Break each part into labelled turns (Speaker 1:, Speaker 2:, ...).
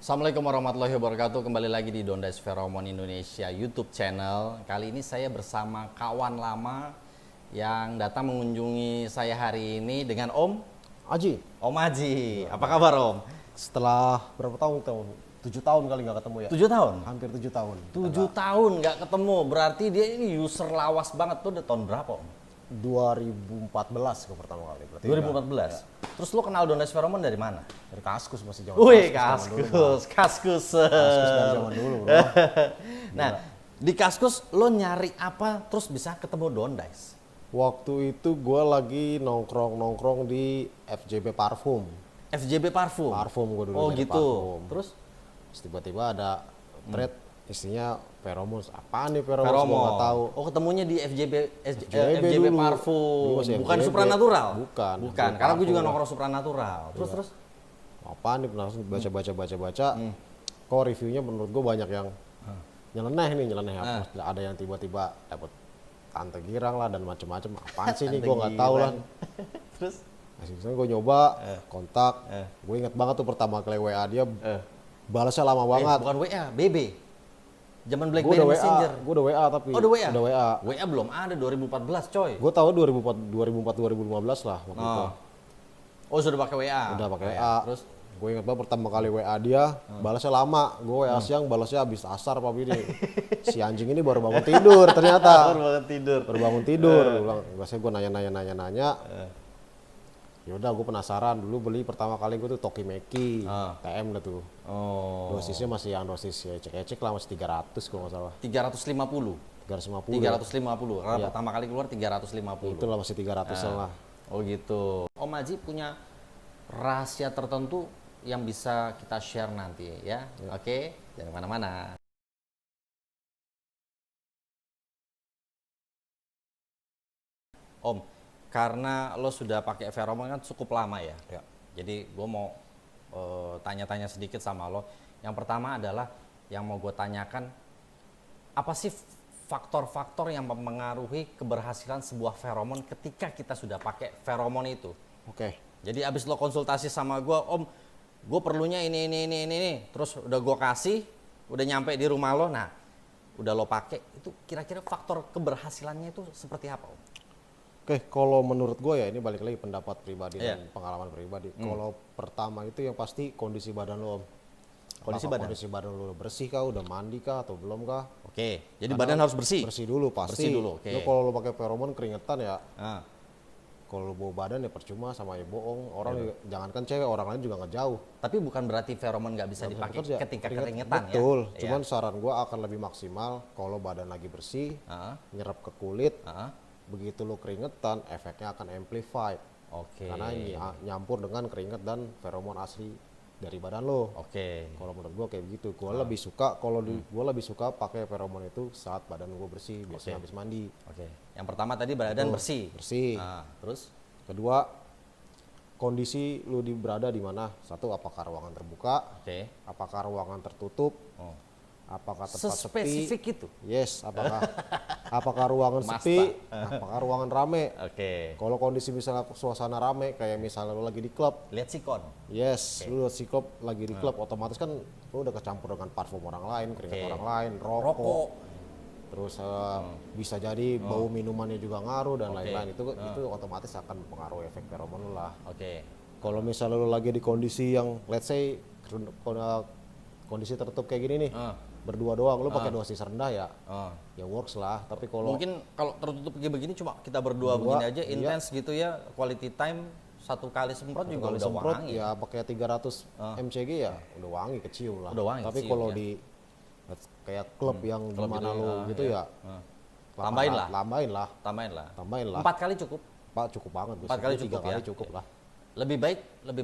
Speaker 1: Assalamualaikum warahmatullahi wabarakatuh. Kembali lagi di Dondes Pheromone Indonesia YouTube channel. Kali ini saya bersama kawan lama yang datang mengunjungi saya hari ini dengan Om
Speaker 2: Aji,
Speaker 1: Om Aji. Apa kabar Om?
Speaker 2: setelah berapa tahun? 7 tahun kali nggak ketemu ya?
Speaker 1: 7 tahun?
Speaker 2: Hampir 7 tahun.
Speaker 1: 7 tahun nggak ketemu. Berarti dia ini user lawas banget tuh. Udah tahun berapa Om?
Speaker 2: 2014 ke pertama kali. Berarti
Speaker 1: 2014.
Speaker 2: Ya.
Speaker 1: Terus lo kenal Dondes Pheromone dari mana?
Speaker 2: Dari Kaskus masih zaman.
Speaker 1: Wih,
Speaker 2: Kaskus
Speaker 1: Kaskus.
Speaker 2: dari zaman dulu, bro.
Speaker 1: Nah, di Kaskus lo nyari apa terus bisa ketemu Dondes?
Speaker 2: Waktu itu gue lagi nongkrong di FJB Parfum.
Speaker 1: FJB Parfum.
Speaker 2: Parfum gue dulu.
Speaker 1: Oh
Speaker 2: dari
Speaker 1: gitu.
Speaker 2: Parfum.
Speaker 1: Terus
Speaker 2: Terus tiba-tiba ada thread isinya Pheromone. Apaan nih Pheromone? Gue
Speaker 1: Pheromone.
Speaker 2: nggak tahu.
Speaker 1: Oh ketemunya di FJB
Speaker 2: FJB
Speaker 1: FJB
Speaker 2: dulu.
Speaker 1: Parfum.
Speaker 2: Dulu masih
Speaker 1: Bukan
Speaker 2: FJB.
Speaker 1: Supranatural.
Speaker 2: Bukan.
Speaker 1: Bukan.
Speaker 2: FJB
Speaker 1: Karena gue juga
Speaker 2: Parfum.
Speaker 1: nongkrong Supranatural. Terus.
Speaker 2: Apaan nih, langsung baca. Kok reviewnya menurut gue banyak yang nyeleneh apa. Ada yang tiba-tiba dapet tante girang lah dan macem-macem. Apaan sih nih, gue nggak tahu lah.
Speaker 1: Terus
Speaker 2: Akhirnya gue nyoba kontak. Gue inget banget tuh pertama kali WA dia, balasnya lama banget.
Speaker 1: bukan WA, BB. Zaman
Speaker 2: Gue
Speaker 1: BlackBerry
Speaker 2: udah
Speaker 1: Messenger.
Speaker 2: WA, gue udah WA tapi.
Speaker 1: Oh, udah WA?
Speaker 2: Udah WA.
Speaker 1: WA belum ada 2014 coy.
Speaker 2: Gue tahu 2004-2015 lah waktu itu.
Speaker 1: Oh sudah pakai WA.
Speaker 2: Udah pakai WA.
Speaker 1: Terus
Speaker 2: Gue inget banget pertama kali WA dia, balasnya lama. Gue WA siang, balasnya habis asar Pak ini. Si anjing ini baru bangun tidur ternyata.
Speaker 1: baru banget tidur.
Speaker 2: Baru bangun tidur. Biasanya gue nanya. Yaudah gue penasaran, dulu beli pertama kali gue tuh Tokimeki, TM dah tuh.
Speaker 1: Oh.
Speaker 2: Dosisnya masih yang dosis ecek-ecek lah, masih 300 kalau nggak salah.
Speaker 1: 350.
Speaker 2: 350.
Speaker 1: 350. Karena
Speaker 2: Iya.
Speaker 1: pertama kali keluar 350.
Speaker 2: Itulah masih 300 lah.
Speaker 1: Oh gitu. Om Aji punya rahasia tertentu yang bisa kita share nanti ya. Oke, jangan kemana-mana. Om, karena lo sudah pakai Pheromone kan cukup lama ya.
Speaker 2: Ya.
Speaker 1: Jadi gue mau tanya-tanya sedikit sama lo. Yang pertama adalah yang mau gue tanyakan, apa sih faktor-faktor yang mempengaruhi keberhasilan sebuah feromon ketika kita sudah pakai feromon itu?
Speaker 2: Oke.
Speaker 1: Jadi abis lo konsultasi sama gue, Om, gue perlunya ini. Terus udah gue kasih, udah nyampe di rumah lo, nah udah lo pakai, itu kira-kira faktor keberhasilannya itu seperti apa, Om?
Speaker 2: Oke, kalau menurut gue ya ini balik lagi pendapat pribadi
Speaker 1: Iya.
Speaker 2: dan pengalaman pribadi. Kalau pertama itu yang pasti kondisi badan lo. Om.
Speaker 1: Kondisi
Speaker 2: Apakah
Speaker 1: badan?
Speaker 2: Kondisi badan lo bersih kah, udah mandi kah atau belum kah?
Speaker 1: Oke, jadi
Speaker 2: Karena
Speaker 1: badan harus bersih?
Speaker 2: Bersih dulu pasti.
Speaker 1: Bersih dulu, oke.
Speaker 2: Lo kalau lo pakai feromon keringetan ya,
Speaker 1: Nah,
Speaker 2: kalau lo bawa badan ya percuma sama ya bohong. Orang juga, jangankan cewek, orang lain juga nggak jauh.
Speaker 1: tapi bukan berarti feromon nggak bisa dipakai
Speaker 2: Bekerja.
Speaker 1: ketika
Speaker 2: Keringet-
Speaker 1: keringetan ya?
Speaker 2: Betul,
Speaker 1: Iya.
Speaker 2: cuman saran gue akan lebih maksimal kalau badan lagi bersih,
Speaker 1: Ah,
Speaker 2: nyerap ke kulit,
Speaker 1: ah,
Speaker 2: begitu lo keringetan efeknya akan amplified.
Speaker 1: Oke.
Speaker 2: Karena nyampur dengan keringet dan feromon asli dari badan lo.
Speaker 1: Oke.
Speaker 2: Kalau menurut gua kayak begitu. Gua lebih suka gua lebih suka pakai feromon itu saat badan gua bersih, biasanya habis mandi.
Speaker 1: Oke. Yang pertama tadi badan bersih.
Speaker 2: Bersih.
Speaker 1: Nah, terus?
Speaker 2: Kedua, kondisi lu berada di mana? Satu, apakah ruangan terbuka?
Speaker 1: Oke.
Speaker 2: Apakah ruangan tertutup?
Speaker 1: Oh.
Speaker 2: Apakah tempat sepi?
Speaker 1: Sespesifik itu.
Speaker 2: Yes, apakah ruangan
Speaker 1: Masta.
Speaker 2: sepi? Apakah ruangan rame?
Speaker 1: Oke.
Speaker 2: Kalau kondisi misalnya suasana rame kayak misalnya lu lagi di klub,
Speaker 1: Lihat sikon.
Speaker 2: yes, lu si klub lagi di klub, otomatis kan lu udah kecampur dengan parfum orang lain, keringat
Speaker 1: Oke.
Speaker 2: orang lain, rokok. Terus bisa jadi bau minumannya juga ngaruh dan lain-lain. Itu otomatis akan mempengaruhi efek feromon lu lah.
Speaker 1: Oke.
Speaker 2: Kalau misalnya lu lagi di kondisi yang let's say kondisi tertutup kayak gini nih, berdua doang, lu pakai dosis rendah ya,
Speaker 1: Oh.
Speaker 2: ya works lah. Tapi kalau
Speaker 1: Mungkin kalau tertutup kayak begini cuma kita berdua begini aja intens gitu ya, quality time satu kali semprot juga
Speaker 2: kali
Speaker 1: udah
Speaker 2: semprot
Speaker 1: wangi.
Speaker 2: ya pakai 300 mcg ya udah wangi, kecium lah.
Speaker 1: Udah wangi,
Speaker 2: Tapi
Speaker 1: kecium,
Speaker 2: kalau
Speaker 1: ya.
Speaker 2: di kayak klub yang dimana
Speaker 1: gitu,
Speaker 2: lu gitu ya,
Speaker 1: Tambahin lah.
Speaker 2: tambahin lah.
Speaker 1: 4 kali cukup.
Speaker 2: Pak cukup banget.
Speaker 1: 4 kali
Speaker 2: 3
Speaker 1: cukup
Speaker 2: kali
Speaker 1: ya.
Speaker 2: cukup lah.
Speaker 1: Lebih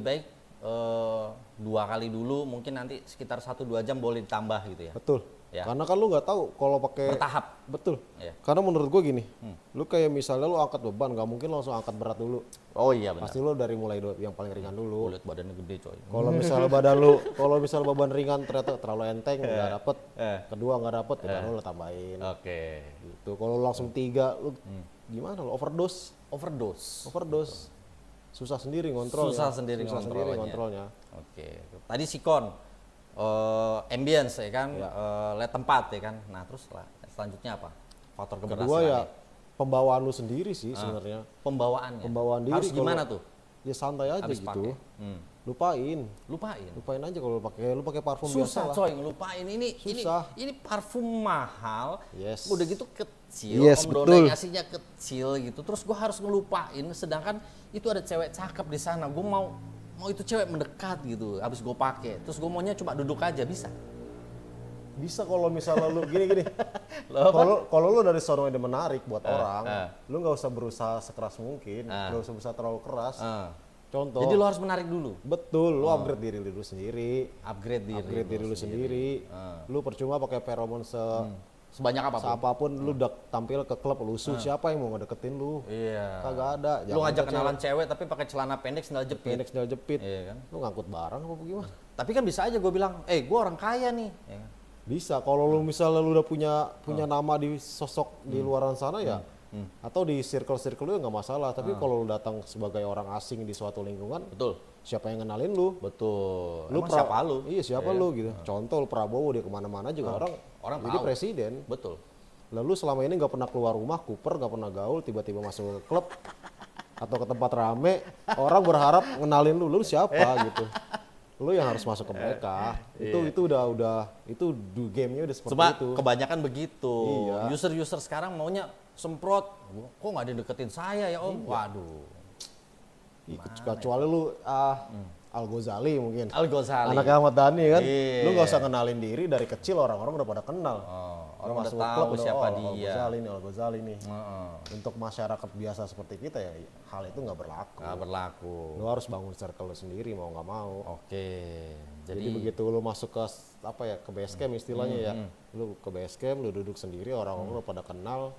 Speaker 1: baik 2 kali dulu, mungkin nanti sekitar 1-2 jam boleh ditambah gitu ya.
Speaker 2: Betul.
Speaker 1: Ya.
Speaker 2: Karena kan lu nggak tahu kalau pakai
Speaker 1: Bertahap.
Speaker 2: betul.
Speaker 1: Ya.
Speaker 2: Karena menurut gue gini, lu kayak misalnya lu angkat beban, nggak mungkin langsung angkat berat dulu.
Speaker 1: Oh iya benar.
Speaker 2: Pasti lu dari mulai yang paling ringan dulu.
Speaker 1: Lihat badannya gede coy.
Speaker 2: Kalau misalnya kalau misalnya beban ringan ternyata terlalu enteng nggak dapet, kedua nggak dapet, ya baru lu tambahin.
Speaker 1: Oke.
Speaker 2: Gitu. Kalau lu langsung 3, lu gimana? Lu overdose,
Speaker 1: Overdose.
Speaker 2: susah sendiri ngontrolnya.
Speaker 1: Susah sendiri ngontrolnya.
Speaker 2: ngontrolnya.
Speaker 1: Oke. Tadi sikon. ambience ya kan, lihat tempat ya kan. Nah terus selanjutnya apa? Faktor
Speaker 2: Kedua
Speaker 1: keberhasilan.
Speaker 2: ya pembawaan lu sendiri sih sebenarnya.
Speaker 1: Pembawaannya.
Speaker 2: Pembawaan diri
Speaker 1: Harus gimana
Speaker 2: kalau-
Speaker 1: tuh?
Speaker 2: Ya santai aja
Speaker 1: Habis
Speaker 2: gitu.
Speaker 1: pakai.
Speaker 2: Lupain aja kalau lu pakai parfum biasa
Speaker 1: Susah
Speaker 2: lah.
Speaker 1: coy ngelupain
Speaker 2: Susah.
Speaker 1: ini parfum mahal.
Speaker 2: Yes.
Speaker 1: Udah gitu kecil,
Speaker 2: Yes,
Speaker 1: Om
Speaker 2: betul.
Speaker 1: Dodeng ngasihnya kecil gitu. Terus gua harus ngelupain sedangkan itu ada cewek cakep di sana. Gua mau itu cewek mendekat gitu. Habis gua pakai. Terus gua maunya cuma duduk aja bisa.
Speaker 2: Bisa kalau misalnya lu gini.
Speaker 1: Loh, apa?
Speaker 2: Kalau lu dari sono udah menarik buat orang, lu nggak usah berusaha sekeras mungkin, nggak usah berusaha terlalu keras. Contoh.
Speaker 1: Jadi lo harus menarik dulu.
Speaker 2: Betul, lu upgrade diri lu sendiri.
Speaker 1: Upgrade diri
Speaker 2: Lu sendiri. Lu percuma pakai feromon
Speaker 1: sebanyak apapun.
Speaker 2: apapun lu udah tampil ke klub lusuh, siapa yang mau ngedeketin lu?
Speaker 1: Iya.
Speaker 2: Kagak ada.
Speaker 1: Lu ngajak
Speaker 2: Jangan
Speaker 1: kenalan cewek tapi pakai celana pendek sendal jepit.
Speaker 2: pendek sendal jepit.
Speaker 1: Iya kan?
Speaker 2: Lu ngangkut barang apa gimana?
Speaker 1: Tapi kan bisa aja gue bilang, gue orang kaya nih. Ya kan?
Speaker 2: Bisa kalau lu misalnya lu udah punya nama di sosok di luaran sana ya. Atau di circle lu ya nggak masalah, tapi kalau lu datang sebagai orang asing di suatu lingkungan,
Speaker 1: Betul.
Speaker 2: siapa yang kenalin lu?
Speaker 1: Betul.
Speaker 2: Lu
Speaker 1: Emang siapa lu?
Speaker 2: Iya, siapa lu gitu. Contoh lu Prabowo, dia kemana-mana juga orang jadi
Speaker 1: tahu.
Speaker 2: presiden.
Speaker 1: Betul.
Speaker 2: Lalu selama ini nggak pernah keluar rumah, kuper, nggak pernah gaul, tiba-tiba masuk ke klub atau ke tempat rame, orang berharap ngenalin lu siapa gitu. Lu yang harus masuk ke mereka. Itu udah gamenya udah seperti
Speaker 1: Cuma
Speaker 2: itu.
Speaker 1: kebanyakan begitu.
Speaker 2: Iya.
Speaker 1: User sekarang maunya semprot. Kok nggak ada yang deketin saya ya Om? Waduh.
Speaker 2: Kecuali lu Al Ghazali mungkin.
Speaker 1: Al Ghazali.
Speaker 2: Anak Ahmad Dhani kan.
Speaker 1: Iya.
Speaker 2: Lu nggak usah kenalin diri dari kecil, orang-orang udah pada kenal.
Speaker 1: Orang
Speaker 2: Lu
Speaker 1: udah
Speaker 2: masuk ke
Speaker 1: tahu
Speaker 2: klub, udah,
Speaker 1: siapa
Speaker 2: Al
Speaker 1: dia.
Speaker 2: Ghazali nih. Untuk masyarakat biasa seperti kita ya hal itu nggak berlaku.
Speaker 1: Nggak berlaku.
Speaker 2: Lu harus bangun circle lu sendiri mau nggak mau.
Speaker 1: Oke.
Speaker 2: Jadi begitu lu masuk ke ke base camp istilahnya ya. Lu ke base camp, lu duduk sendiri, orang-orang lu pada kenal.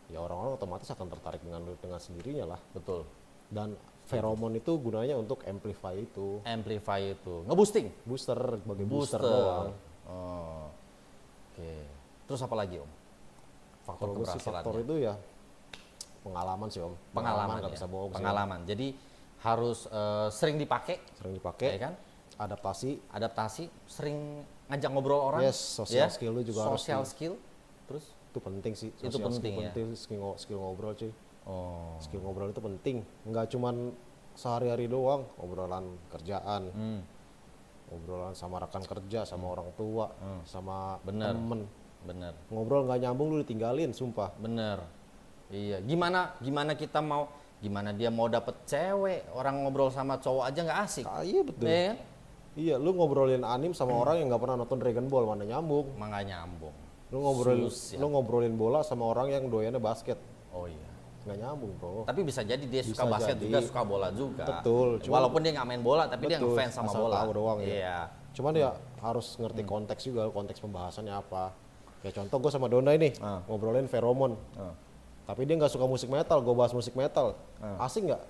Speaker 2: Ya orang-orang otomatis akan tertarik dengan lu dengan sendirinya lah.
Speaker 1: Betul.
Speaker 2: Dan feromon itu gunanya untuk amplify itu.
Speaker 1: Amplify itu. Nge-boosting.
Speaker 2: Booster, sebagai booster doang.
Speaker 1: Oh. Oke. Terus apa lagi Om? Faktor
Speaker 2: Kalau gue sih faktor
Speaker 1: keberhasilannya.
Speaker 2: itu ya pengalaman sih Om.
Speaker 1: Pengalaman
Speaker 2: nggak
Speaker 1: ya.
Speaker 2: bisa bohong sih, Om.
Speaker 1: Pengalaman. Jadi harus sering dipakai,
Speaker 2: Sering
Speaker 1: ya
Speaker 2: dipakai,
Speaker 1: kan?
Speaker 2: adaptasi,
Speaker 1: Sering ngajak ngobrol orang.
Speaker 2: Yes, social skill lu juga harus
Speaker 1: Social skill. Terus
Speaker 2: itu penting sih.
Speaker 1: Itu
Speaker 2: Social
Speaker 1: penting
Speaker 2: skill
Speaker 1: ya.
Speaker 2: penting, skill ngobrol cuy.
Speaker 1: oh.
Speaker 2: Skill ngobrol itu penting. Nggak cuman sehari-hari doang, obrolan kerjaan, obrolan sama rekan kerja, sama orang tua, sama
Speaker 1: Bener.
Speaker 2: temen.
Speaker 1: Bener.
Speaker 2: Ngobrol nggak nyambung lu ditinggalin, sumpah.
Speaker 1: Bener. Iya. Gimana gimana dia mau dapet cewek, orang ngobrol sama cowok aja nggak asik.
Speaker 2: Iya betul.
Speaker 1: Ya kan?
Speaker 2: Iya, lu ngobrolin anim sama orang yang nggak pernah nonton Dragon Ball, mana nyambung.
Speaker 1: Emang nggak nyambung.
Speaker 2: Lu ngobrolin bola sama orang yang doyannya basket,
Speaker 1: Oh iya.
Speaker 2: nggak nyambung bro.
Speaker 1: Tapi bisa jadi dia suka
Speaker 2: Bisa
Speaker 1: basket
Speaker 2: jadi.
Speaker 1: juga, suka bola juga.
Speaker 2: Betul, cuma-
Speaker 1: Walaupun dia nggak main bola, tapi dia
Speaker 2: Betul,
Speaker 1: ngefans sama
Speaker 2: asal
Speaker 1: bola.
Speaker 2: tahu doang ya.
Speaker 1: Iya.
Speaker 2: Cuman ya harus ngerti konteks juga, konteks pembahasannya apa. Kayak contoh gue sama Dona ini ngobrolin feromon, tapi dia nggak suka musik metal, gue bahas musik metal, asik nggak?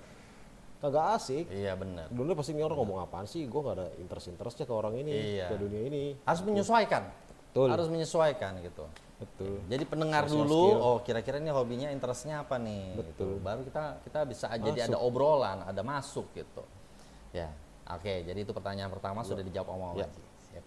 Speaker 2: Kagak asik.
Speaker 1: Iya benar.
Speaker 2: Dulu pasti ini orang ngomong apaan sih? Gue nggak ada interestnya ke orang ini,
Speaker 1: Iya.
Speaker 2: ke dunia ini.
Speaker 1: Harus menyesuaikan.
Speaker 2: Betul.
Speaker 1: Harus menyesuaikan gitu.
Speaker 2: Betul.
Speaker 1: Jadi pendengar
Speaker 2: Social
Speaker 1: dulu,
Speaker 2: skill.
Speaker 1: oh kira-kira ini hobinya, interestnya apa nih?
Speaker 2: Betul.
Speaker 1: Gitu. Baru kita bisa jadi ada obrolan, ada masuk gitu. Ya, oke. Jadi itu pertanyaan pertama sudah dijawab Om
Speaker 2: Ya.
Speaker 1: Aji. Siap.